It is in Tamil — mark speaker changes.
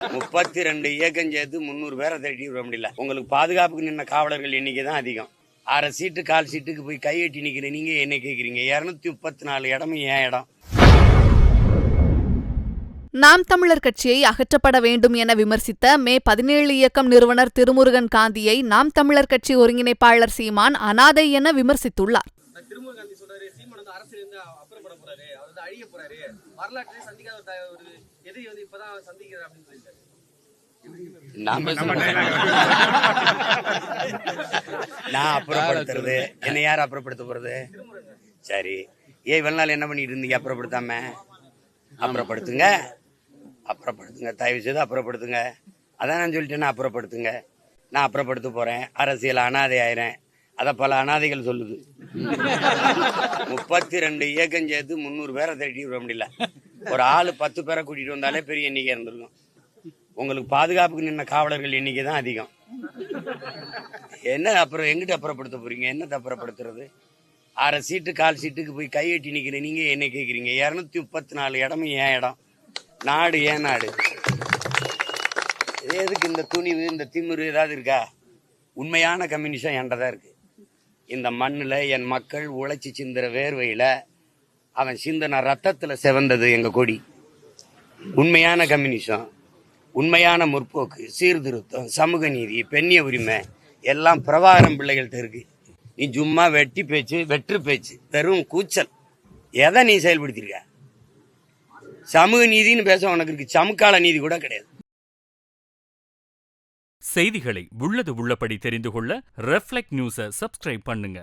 Speaker 1: 32 இயக்கம் சேர்த்து 300 பேரை திரட்டி விட முடியல. உங்களுக்கு பாதுகாப்புக்கு நின்ன காவலர்கள் எண்ணிக்கை தான் அதிகம். 1/2 சீட்டு 1/4 சீட்டுக்கு போய் கையெட்டி நிக்கிற நீங்க என்ன கேக்குறீங்க? 234 இடமும் ஏன் இடம்?
Speaker 2: நாம் தமிழர் கட்சியை அகற்றப்பட வேண்டும் என விமர்சித்த மே 17 இயக்கம் நிறுவனர் திருமுருகன் காந்தியை நாம் தமிழர் கட்சி ஒருங்கிணைப்பாளர் சீமான் அனாதை என விமர்சித்துள்ளார்.
Speaker 1: நான் அப்புறப்படுத்துறது என்ன யார் அப்புறப்படுத்த போறது? சரி, இவ்வளவு நாள் என்ன பண்ணிட்டு இருந்தீங்க? அப்புறப்படுத்தாம அப்புறப்படுத்துங்க, அப்புறப்படுத்துங்க, தயவு செய்து அப்புறப்படுத்துங்க. அதான் நான் சொல்லிட்டேன், அப்புறப்படுத்துங்க. நான் அப்புறப்படுத்த போறேன், அரசியல் அனாதை ஆயிரேன். அத பல அனாதைகள் சொல்லுது. 32 இயக்கம் சேர்த்து 300 பேரை திரட்டி விட முடியல. ஒரு ஆளு 10 பேரை கூட்டிட்டு வந்தாலே பெரிய எண்ணிக்கை இருந்திருக்கும். உங்களுக்கு பாதுகாப்புக்கு நின்ன காவலர்கள் எண்ணிக்கை தான் அதிகம். என்ன அப்புறம் எங்கிட்ட அப்புறப்படுத்த போறீங்க? என்னத்தை அப்புறப்படுத்துறது? 1/2 சீட்டு 1/4 சீட்டுக்கு போய் கையெட்டி நிக்கிற நீங்க என்ன கேக்குறீங்க? 234 இடமும் ஏன் இடம்? நாடு ஏன் நாடு? எதுக்கு இந்த துணிவு, இந்த திமிரு ஏதாவது இருக்கா? உண்மையான கம்யூனிசம் என்கிட்டதான் இருக்கு. இந்த மண்ணுல என் மக்கள் உழைச்சி சிந்துற வேர்வையில அவன் சிந்தன ரத்தத்துல செவந்தது எங்க கொடி. உண்மையான கம்யூனிசம், உண்மையான முற்போக்கு, சீர்திருத்தம், சமூக நீதி, பெண்ணிய உரிமை எல்லாம் பிரபாகரன் பிள்ளைகள்கிட்ட இருக்கு. நீ சும்மா வெட்டி பேச்சு, வெற்று பேச்சு, வெறும் கூச்சல். எதை நீ செயல்படுத்திருக்க? சமூக நீதினு பேச உனக்கு இருக்கு, சமுக்கால நீதி கூட கிடையாது.
Speaker 3: செய்திகளை உள்ளது உள்ளபடி தெரிந்து கொள்ள ரெஃப்ளெக்ட் நியூஸை சப்ஸ்கிரைப் பண்ணுங்க.